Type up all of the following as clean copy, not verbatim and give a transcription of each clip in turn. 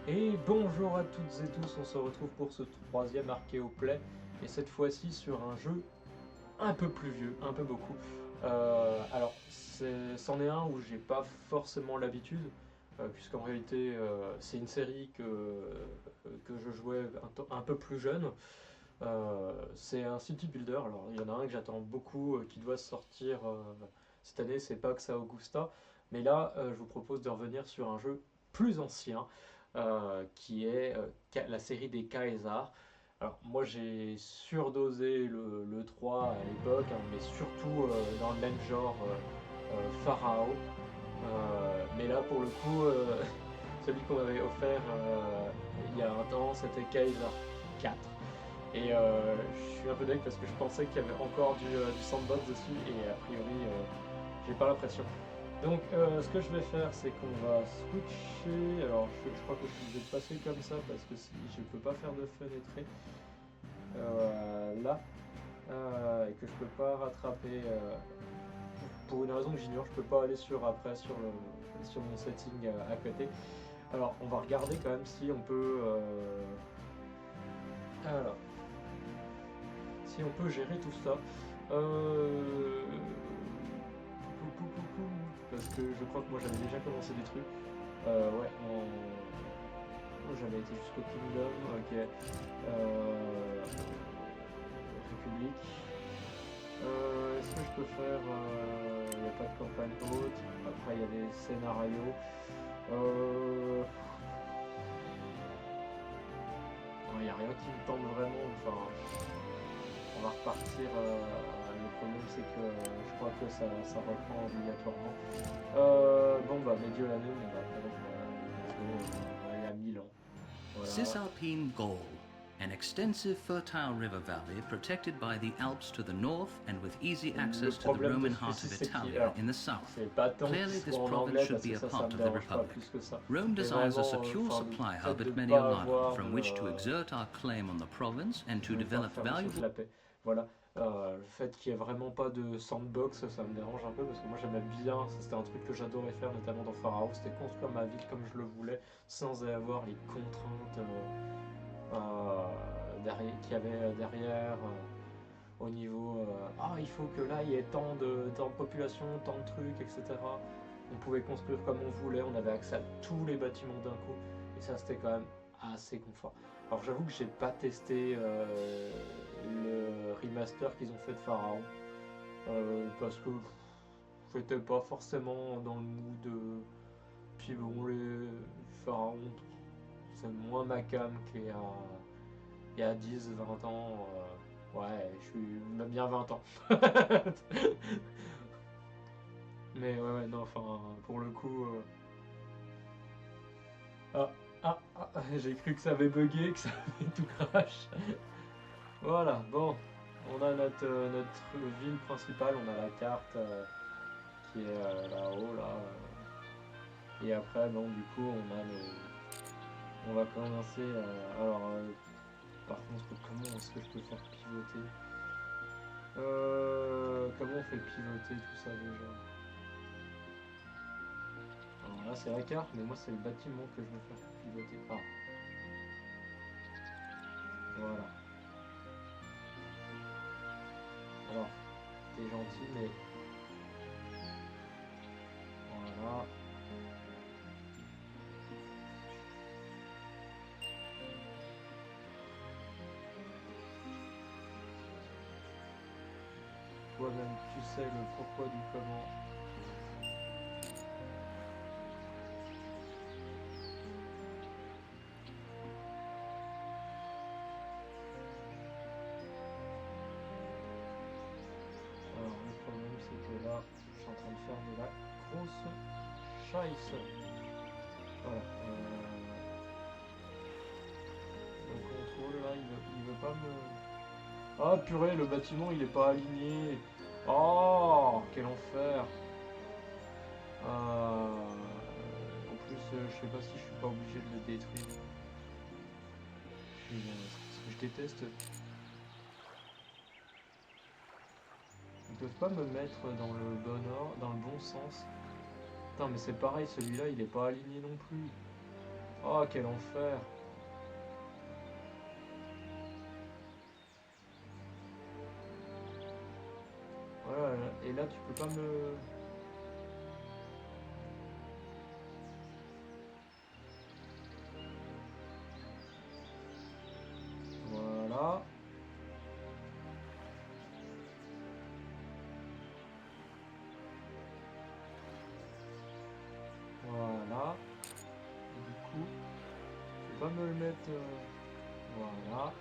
Et bonjour à toutes et tous, on se retrouve pour ce troisième Archéoplay, et cette fois-ci sur un jeu un peu plus vieux, un peu beaucoup. Alors, c'en est un où j'ai pas forcément l'habitude, puisqu'en réalité c'est une série que je jouais un peu plus jeune. C'est un city builder, alors il y en a un que j'attends beaucoup, qui doit sortir cette année, c'est Pax Augusta. Mais là, je vous propose de revenir sur un jeu plus ancien, qui est la série des Caesars. Alors moi j'ai surdosé le 3 à l'époque, hein, mais surtout dans le même genre, Pharaon. Mais là pour le coup, celui qu'on m'avait offert il y a un temps, c'était Caesar 4. Et je suis un peu deg parce que je pensais qu'il y avait encore du sandbox dessus et a priori j'ai pas l'impression. Donc ce que je vais faire c'est qu'on va switcher. Alors je crois que je vais passer comme ça parce que si je peux pas faire de fenêtre là et que je peux pas rattraper pour une raison que j'ignore, je peux pas aller sur mon setting à côté. Alors on va regarder quand même si on peut alors si on peut gérer tout ça. Euh... Parce que je crois que moi j'avais déjà commencé des trucs. Ouais, moi, j'avais été jusqu'au Kingdom, ok. République. Est-ce que je peux faire. Il n'y a pas de campagne haute. Après, il y a des scénarios. Il n'y a rien qui me tente vraiment. Enfin, on va repartir. Le problème, c'est que je crois que ça reprend obligatoirement. Bon, bah, Médiolanum, on va aller à Milan. Voilà. Cisalpine Gaul, an extensive fertile river valley protected by the Alps to the north and with easy Le access to the problème de Roman celui-ci, heart of c'est qu'il. Italia Alors, in the south. c'est pas tant qu'il Clearly, this soit en province anglais should parce be que a ça part me of the dérange pas Republic. plus que ça. Rome Mais desires a vraiment, secure enfin, le supply fait hub de at ne pas Mediolanum avoir from which to exert our claim on the province and to Je vais pas develop faire le saut valuable. de la paix. Voilà. Le fait qu'il n'y ait vraiment pas de sandbox, ça me dérange un peu parce que moi j'aimais bien, c'était un truc que j'adorais faire, notamment dans Pharaoh, c'était construire ma ville comme je le voulais, sans avoir les contraintes qu'il y avait derrière. Au niveau il faut que là il y ait tant de population, tant de trucs, etc. On pouvait construire comme on voulait, on avait accès à tous les bâtiments d'un coup, et ça c'était quand même assez confort. Alors j'avoue que j'ai pas testé le remaster qu'ils ont fait de Pharaon, parce que j'étais pas forcément dans le mood. Puis bon, les Pharaon, c'est moins ma cam qu'il y a 10, 20 ans. Ouais, je suis même bien 20 ans. Mais ouais, non, enfin, pour le coup. Ah, j'ai cru que ça avait bugué, que ça avait tout crash. Voilà, bon, on a notre ville principale, on a la carte qui est là-haut, là. Et après, bon, du coup, on va commencer. Alors, par contre, comment est-ce que je peux faire pivoter comment on fait pivoter tout ça déjà? Alors là, c'est la carte, mais moi, c'est le bâtiment que je veux faire pivoter. Ah, voilà. Alors, t'es gentil, mais voilà. Toi-même, tu sais le pourquoi du comment. Alors, le problème, c'est que là, je suis en train de faire de la grosse chaise. Voilà. Le contrôle, là, il veut pas me. Ah, purée, le bâtiment, il est pas aligné. Oh, quel enfer. En plus, je sais pas si je suis pas obligé de le détruire. Ce que je déteste. Ils peuvent pas me mettre dans le bon ordre, dans le bon sens. Putain, mais c'est pareil, celui-là, il est pas aligné non plus. Oh, quel enfer. Voilà, et là, tu peux pas me... Voilà. Voilà. Et du coup, tu peux pas me le mettre... Voilà.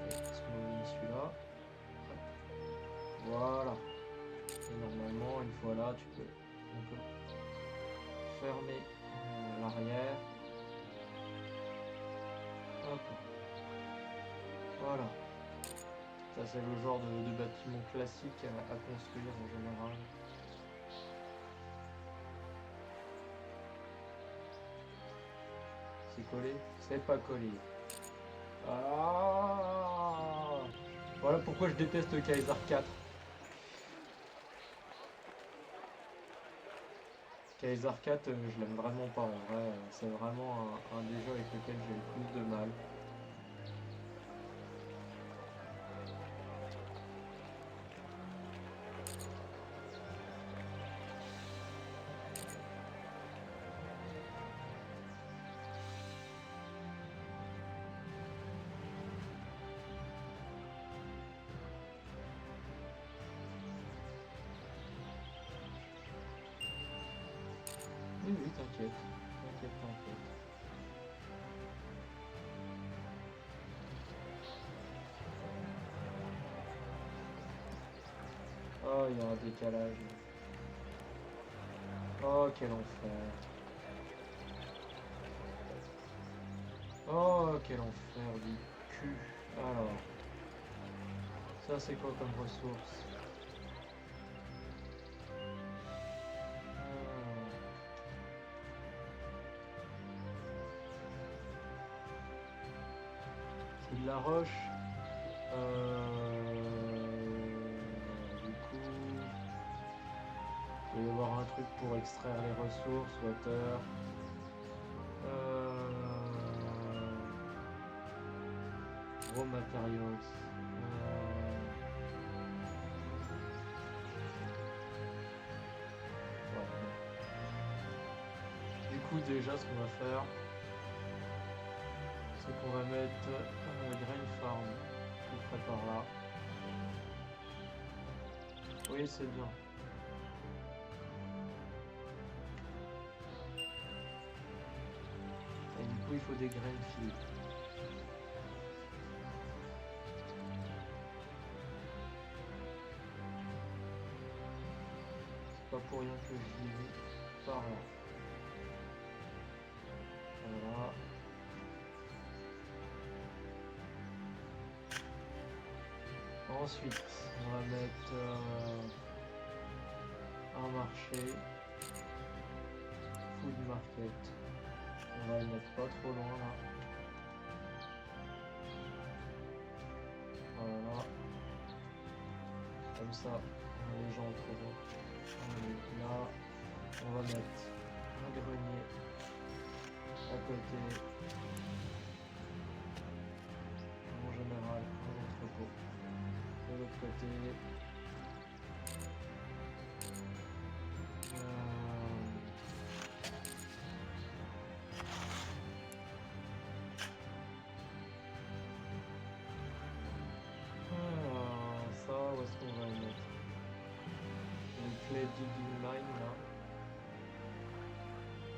Est-ce qu'on a mis celui-là? Voilà. Et normalement, une fois là, on peut fermer l'arrière. Hop. Voilà. Ça, c'est le genre de bâtiment classique à construire en général. C'est collé? C'est pas collé. Ah! Voilà pourquoi je déteste Kaiser 4. Kaiser 4, je l'aime vraiment pas en vrai. C'est vraiment un des jeux avec lequel j'ai le plus de mal. Oui, oui, t'inquiète. T'inquiète, t'inquiète. Oh, il y a un décalage. Oh, quel enfer. Oh, quel enfer du cul. Alors, ça c'est quoi comme ressource? C'est de la roche. Du coup, il va y avoir un truc pour extraire les ressources, water. Raw materials. Ouais, du coup, déjà, ce qu'on va faire, c'est qu'on va mettre Grain Farm tout près par là. Oui, c'est bien. Et du coup, il faut des grain fields. C'est pas pour rien que j'y vais par là. Voilà. Ensuite, on va mettre un marché, food market. On va le mettre pas trop loin là. Voilà. Comme ça, les gens pourront aller là. On va mettre un grenier à côté. En général, un entrepôt de l'autre côté. Alors, ça, où est-ce qu'on va le mettre? Le clay digging mine là.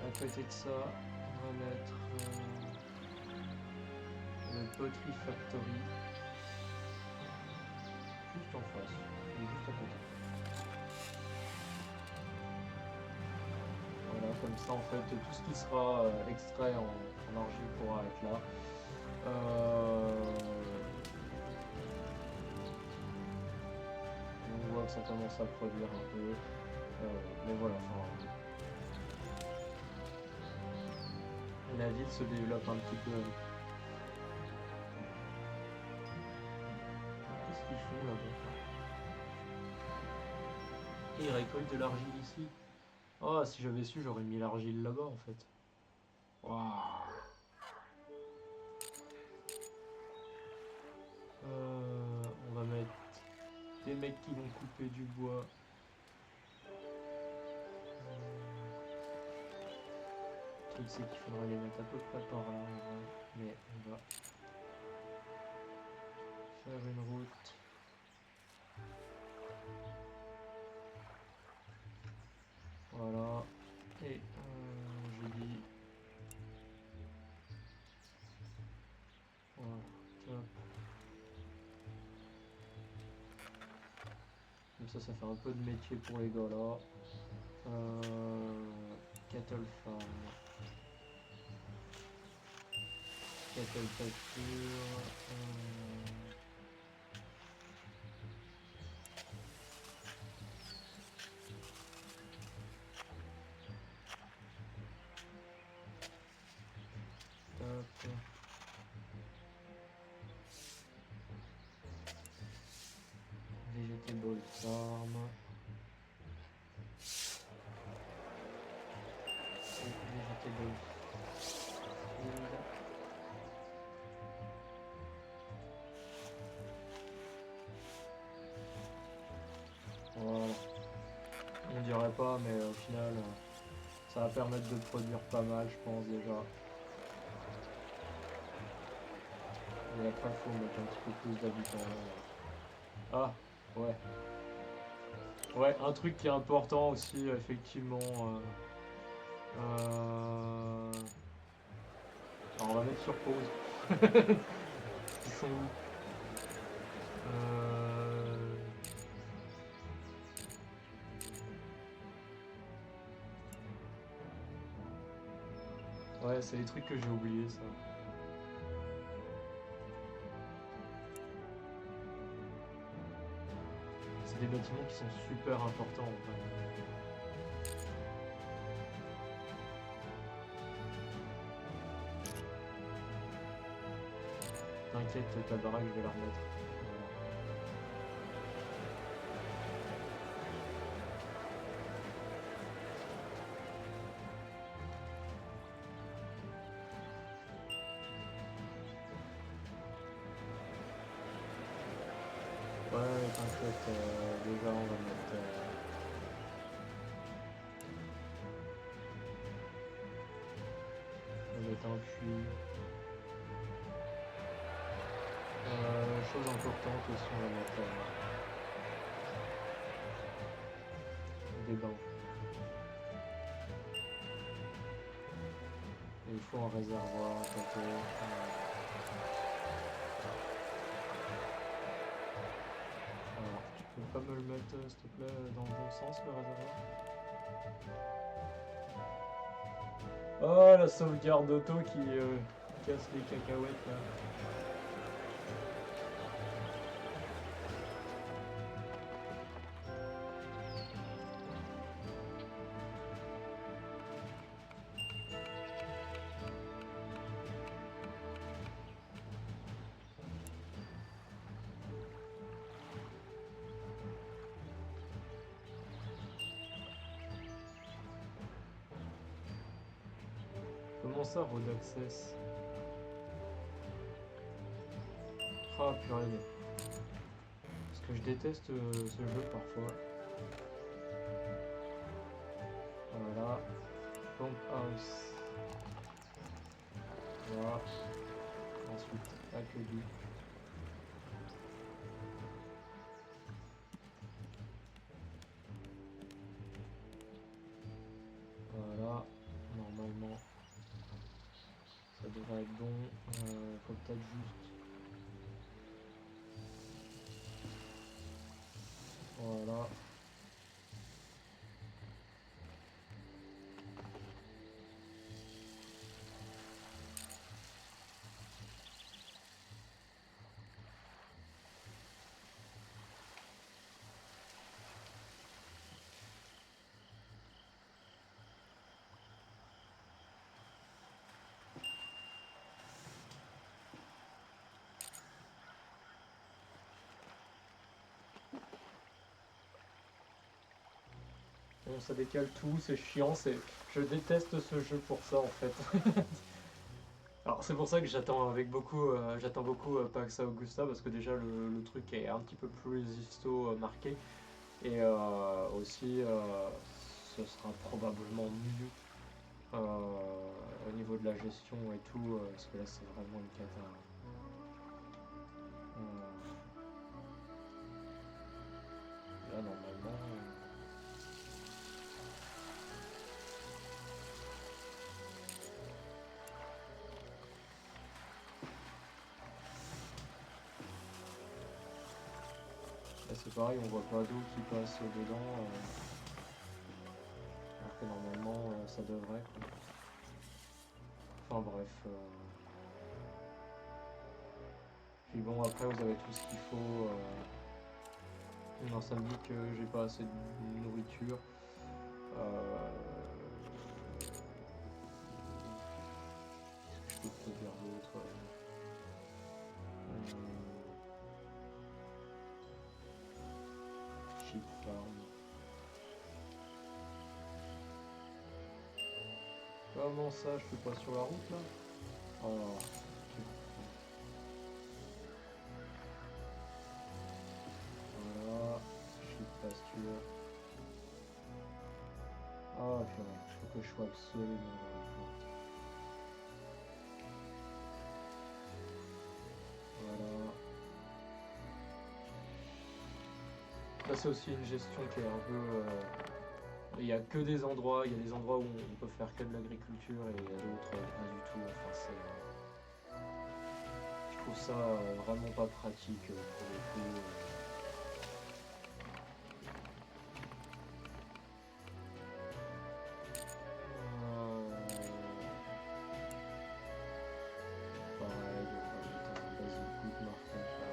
À côté de ça, on va mettre le pottery factory. Juste en face, juste à côté. Voilà, comme ça en fait, tout ce qui sera extrait en argile pourra être là. On voit que ça commence à produire un peu. Mais voilà, enfin, la ville se développe un petit peu. Qu'est-ce qu'ils font là-bas? Ils récoltent de l'argile ici. Oh, si j'avais su, j'aurais mis l'argile là-bas en fait. Waouh. On va mettre des mecs qui vont couper du bois. Le truc c'est qu'il faudra les mettre à peu près par là en vrai. Mais on va faire une route. Voilà. Et j'ai dit. Voilà. Top. Comme ça fait un peu de métier pour les gars là. Cattle farm. Cattle pâture. Top. Vegetable farm. Et vegetable field. Voilà. On dirait pas, mais au final, ça va permettre de produire pas mal, je pense déjà. Et après, il faut mettre un petit peu plus d'habitants. Ah, ouais. Ouais, un truc qui est important aussi, effectivement. Alors, on va mettre sur pause. Ils sont où? Ouais, c'est les trucs que j'ai oubliés, ça. C'est des bâtiments qui sont super importants, en fait. T'inquiète, ta baraque, je vais la remettre. Voilà. Ouais, t'inquiète, déjà, on va mettre... un puits. Chose importante aussi, on va mettre des bains. Et il faut un réservoir à côté. Alors, tu peux pas me le mettre, s'il te plaît, dans le bon sens, le réservoir? Oh, la sauvegarde auto qui casse les cacahuètes là. Comment ça, road access? Ah, purée. Parce que je déteste ce jeu parfois. Voilà. Pump house. Voilà. Ensuite, aqueduc. Voilà. Normalement, ça devrait être bon. Faut peut-être juste... Voilà. bon, ça décale tout, c'est chiant, je déteste ce jeu pour ça en fait. Alors c'est pour ça que j'attends beaucoup Pax Augusta parce que déjà le truc est un petit peu plus marqué et aussi ce sera probablement mieux au niveau de la gestion et tout parce que là c'est vraiment une cata. Là normalement là c'est pareil, on voit pas d'eau qui passe dedans alors que normalement ça devrait quoi. Enfin bref. Puis bon après vous avez tout ce qu'il faut. Non, ça me dit que j'ai pas assez de nourriture. Qu'est-ce que je peux te dire d'autre? Sheep farm. Comment ça, je suis pas sur la route là? Oh, voilà, sheep pasture. Ah, purée, il faut que je sois absolument dans les plantes. Voilà. Ça c'est aussi une gestion qui est un peu... il n'y a que des endroits, il y a des endroits où on peut faire que de l'agriculture et il y a d'autres pas du tout. Enfin, je trouve ça vraiment pas pratique pour le coup. Pareil, on va mettre un basic good market là.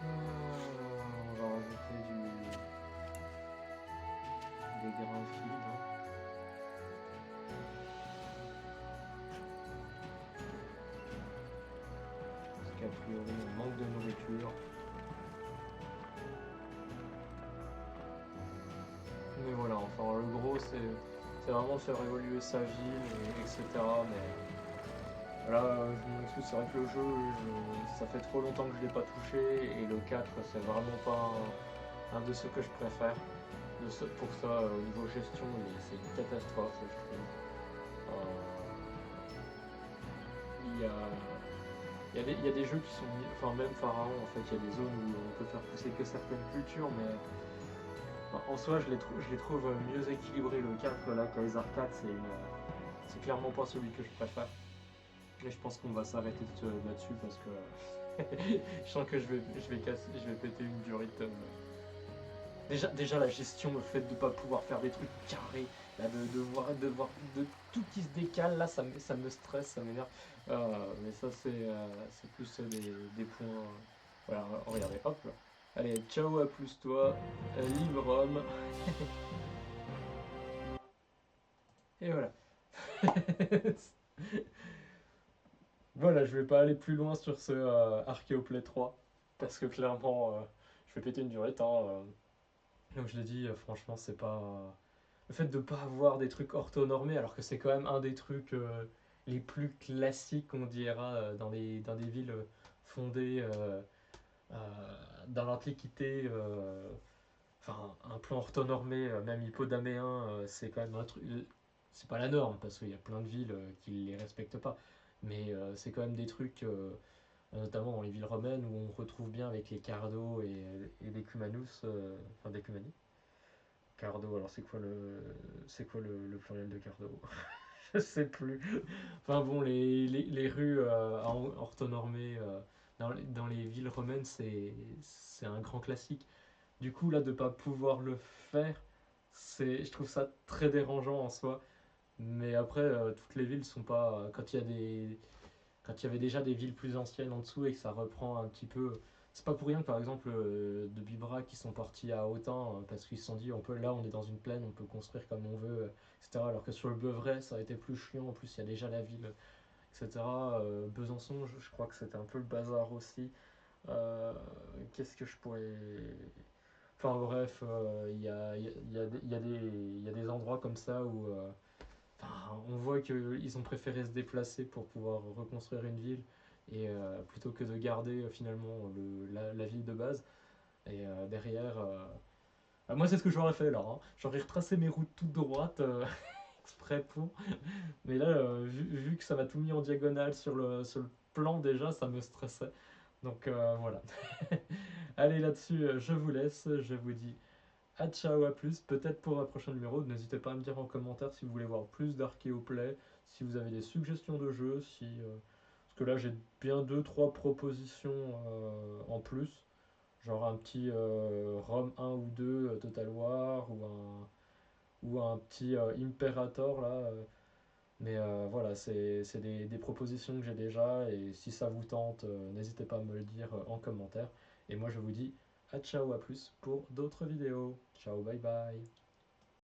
On va rajouter des grains fibres. Parce qu'a priori on manque de nourriture. Mais voilà, enfin le gros c'est vraiment faire évoluer sa ville, etc. Mais là, c'est vrai que le jeu, ça fait trop longtemps que je ne l'ai pas touché et le 4 c'est vraiment pas un de ceux que je préfère. Pour ça, au niveau gestion, c'est une catastrophe, je trouve. Il y a, il y a des jeux qui sont... Enfin, même Pharaon, en fait, il y a des zones où on peut faire pousser que certaines cultures, mais en soi, je les trouve mieux équilibrés. Le 4, là, Kaiser 4, c'est clairement pas celui que je préfère. Et je pense qu'on va s'arrêter là-dessus parce que je sens que je vais péter une durite. Déjà la gestion, le fait de ne pas pouvoir faire des trucs carrés, là, de voir tout qui se décale, là ça me stresse, ça m'énerve. Mais ça c'est plus des points. Voilà, regardez, hop là. Allez, ciao à plus toi, libre homme. Et voilà. Voilà, je vais pas aller plus loin sur ce Archeoplay 3 parce que clairement je vais péter une durite. Hein, Comme je l'ai dit, franchement, c'est pas. Le fait de ne pas avoir des trucs orthonormés, alors que c'est quand même un des trucs les plus classiques, on dira, dans des villes fondées euh, dans l'Antiquité. Enfin, un plan orthonormé, même hippodaméen, c'est quand même un truc. C'est pas la norme, parce qu'il y a plein de villes qui ne les respectent pas. Mais c'est quand même des trucs, notamment dans les villes romaines, où on retrouve bien avec les Cardo et des Cumanus, enfin des Cumani. Cardo, alors c'est quoi le pluriel de Cardo? Je sais plus. Enfin bon, les rues orthonormées dans les villes romaines, c'est un grand classique. Du coup, là, de ne pas pouvoir le faire, je trouve ça très dérangeant en soi. Mais après, toutes les villes sont pas. Quand il y avait déjà des villes plus anciennes en dessous et que ça reprend un petit peu, c'est pas pour rien que par exemple de Bibrac qui sont partis à Autun parce qu'ils se sont dit là on est dans une plaine, on peut construire comme on veut, etc. Alors que sur le Beuvray ça a été plus chiant, en plus il y a déjà la ville, etc. Besançon, je crois que c'était un peu le bazar aussi. Euh, Qu'est-ce que je pourrais. Enfin bref, il y a des endroits comme ça où enfin, on voit qu'ils ont préféré se déplacer pour pouvoir reconstruire une ville et plutôt que de garder finalement la ville de base. Et derrière, moi c'est ce que j'aurais fait là. Hein. J'aurais retracé mes routes toutes droites exprès pour. Mais là, vu que ça m'a tout mis en diagonale sur le plan déjà, ça me stressait. Donc voilà. Allez là-dessus, je vous laisse. Je vous dis à ciao, à plus. Peut-être pour un prochain numéro. N'hésitez pas à me dire en commentaire si vous voulez voir plus d'Archéoplay, si vous avez des suggestions de jeux, si parce que là j'ai bien deux trois propositions en plus, genre un petit Rome 1 ou 2 Total War ou un petit Imperator là. Mais voilà, c'est des propositions que j'ai déjà et si ça vous tente, n'hésitez pas à me le dire en commentaire. Et moi je vous dis à ciao, à plus pour d'autres vidéos. Ciao, bye bye.